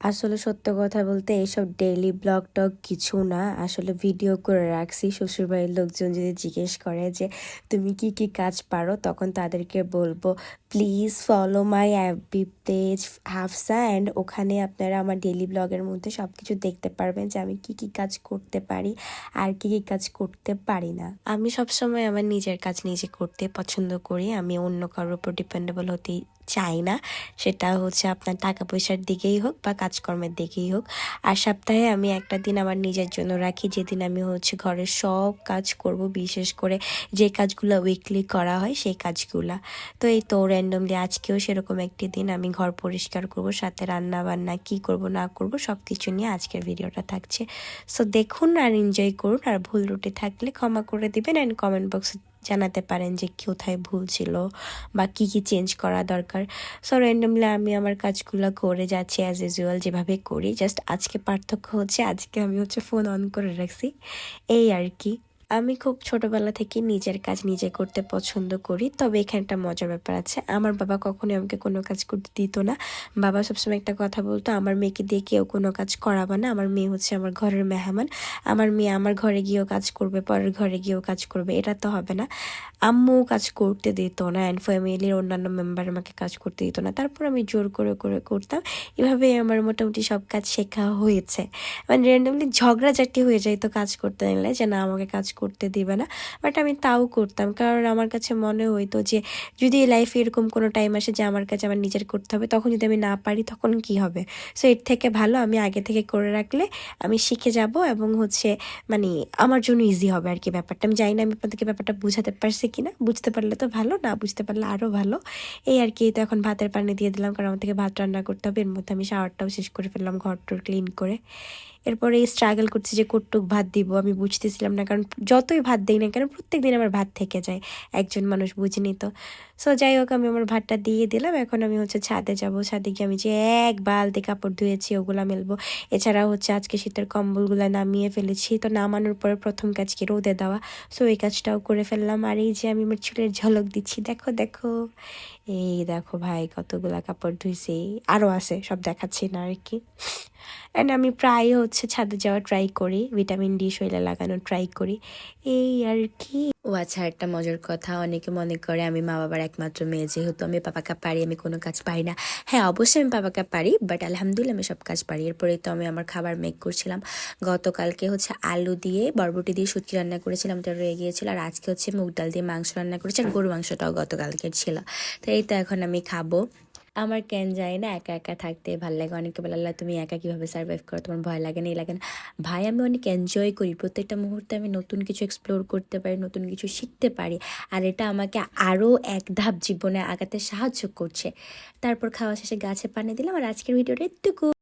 আসলে সত্য কথা বলতে এইসব ডেইলি ব্লগ টগ কিছু না, আসলে ভিডিও করে রাখছি। শ্বশুরবাড়ির লোকজন যদি জিজ্ঞেস করে যে তুমি কি কি কাজ পারো, তখন তাদেরকে বলবো please follow my FB page Hafsa, and ওখানে আপনারা আমার ডেইলি ব্লগের মধ্যে সব কিছু দেখতে পারবেন যে আমি কি কি কাজ করতে পারি আর কি কি কাজ করতে পারি না। আমি সবসময় আমার নিজের কাজ নিজে করতে পছন্দ করি, আমি অন্য কারোর উপর ডিপেন্ডেবল হতে চাই না। সেটা হচ্ছে আপনার টাকা পয়সার দিকেই হোক বা কাজকর্মের দিকেই হোক। আর সপ্তাহে আমি একটা দিন আমার নিজের জন্য রাখি, যেদিন আমি হচ্ছে ঘরের সব কাজ করব, বিশেষ করে যে কাজগুলো উইকলি করা হয় সেই কাজগুলা। তো এই তো র্যান্ডমলি আজকেও সেরকম একটি দিন, আমি ঘর পরিষ্কার করব, সাথে রান্না বান্না কি করব না করব সব কিছু নিয়ে আজকের ভিডিওটা থাকছে। সো দেখুন আর এনজয় করুন, আর ভুল ত্রুটি থাকলে ক্ষমা করে দিবেন, অ্যান্ড কমেন্ট বক্সে জানাতে পারেন যে কোথায় ভুল ছিল বা কি কি চেঞ্জ করা দরকার। সো র্যান্ডমলি আমি আমার কাজগুলো করে যাচ্ছি অ্যাজ ইউজুয়াল যেভাবে করি। জাস্ট আজকে পার্থক্য হচ্ছে আজকে আমি হচ্ছে ফোন অন করে রাখছি, এই আর কি। আমি খুব ছোটবেলা থেকে নিজের কাজ নিজে করতে পছন্দ করি, তবে এখানে একটা মজার ব্যাপার আছে। আমার বাবা কখনোই আমাকে কোনো কাজ করতে দিত না। বাবা সবসময় একটা কথা বলতো, আমার মেয়েকে দিয়ে কেউ কোনো কাজ করাবে না, আমার মেয়ে হচ্ছে আমার ঘরের মেহমান, আমার মেয়ে আমার ঘরে গিয়েও কাজ করবে, পরের ঘরে গিয়েও কাজ করবে, এটা তো হবে না। আম্মুও কাজ করতে দিত না, অ্যান্ড ফ্যামিলির অন্যান্য মেম্বার আমাকে কাজ করতে দিত না, তারপর আমি জোর করে করে করতাম। এভাবে আমার মোটামুটি সব কাজ শেখা হয়েছে। মানে র্যান্ডমলি ঝগড়াঝাটি হয়ে যায় তো কাজ করতে নিলে, যে না আমাকে কাজ করতে দিবে না, বাট আমি তাও করতাম, কারণ আমার কাছে মনে হইতো যে যদি লাইফে এরকম কোনো টাইম আসে যে আমার কাছে আমার নিজের করতে হবে, তখন যদি আমি না পারি তখন কি হবে। সো এর থেকে ভালো আমি আগে থেকে করে রাখলে আমি শিখে যাব, এবং হচ্ছে মানে আমার জন্য ইজি হবে আর কি ব্যাপারটা। আমি জানি না আমি আপনাদেরকে ব্যাপারটা বুঝাতে পারছি কিনা, বুঝতে পারলে তো ভালো, না বুঝতে পারলে আরও ভালো। এই আর কি। তো এখন ভাতের পানি দিয়ে দিলাম, কারণ আমার থেকে ভাত রান্না করতে হবে। এর মধ্যে আমি শাওয়ারটাও শেষ করে ফেললাম, ঘর টর ক্লিন করে। এরপরে স্ট্রাগল করছি যে কতটুক ভাত দিব, আমি বুঝতেছিলাম না, কারণ যতই ভাত দিই না কেন প্রত্যেক দিন আমার ভাত থেকে যায়, একজন মানুষ বুঝিনি তো। সো যাই হোক, আমি আমার ভাতটা দিয়ে দিলাম। এখন আমি হচ্ছে ছাদে যাব, ছাদে গিয়ে আমি যে এক বালতি কাপড় ধুয়েছি ওগুলো মেলবো। এছাড়া হচ্ছে আজকে শীতের কম্বলগুলো নামিয়ে ফেলেছি, তো নামানোর পরে প্রথম কাজ কি রোদে দেওয়া। সো এই কাজটাও করে ফেললাম। আর এই যে আমি আমার চুলের ঝলক দিচ্ছি, দেখো দেখো, এই দেখো ভাই কতগুলা কাপড় ধুইছি, আরও আছে, সব দেখাচ্ছি না আর কি। অ্যান্ড আমি প্রায় হচ্ছে ছাদে যাওয়া ট্রাই করি, ভিটামিন ডি শরীরে লাগানো ট্রাই করি, এই আর কি। ও আচ্ছা, একটা মজার কথা, অনেকে মনে করে আমি মা বাবার একমাত্র মেয়ে, যেহেতু আমি পাপাকে পারি আমি কোনো কাজ পারি না। হ্যাঁ অবশ্যই আমি পাপাকে পারি, বাট আলহামদুলিল্লাহ আমি সব কাজ পারি। এরপরে তো আমি আমার খাবার মেক করছিলাম। গতকালকে হচ্ছে আলু দিয়ে বরবটি দিয়ে শুটকি রান্না করেছিলাম, তো রয়ে গিয়েছিল। আর আজকে হচ্ছে মুগ ডাল দিয়ে মাংস রান্না করেছি, আর গরু মাংসটাও গতকালকের ছিল। তো এই তো এখন আমি খাবো। আমার কেন যায় না, একা একা থাকতে ভালো লাগে। অনেকে বলে আল্লাহ তুমি একা কীভাবে সার্ভাইভ করো, তোমার ভয় লাগে না, এই লাগে না। ভাই আমি অনেক এনজয় করি, প্রত্যেকটা মুহূর্তে আমি নতুন কিছু এক্সপ্লোর করতে পারি, নতুন কিছু শিখতে পারি, আর এটা আমাকে আরও এক ধাপ জীবনে আগাতে সাহায্য করছে। তারপর খাওয়া শেষে গাছে পানি দিলাম। আর আজকের ভিডিওটা একটু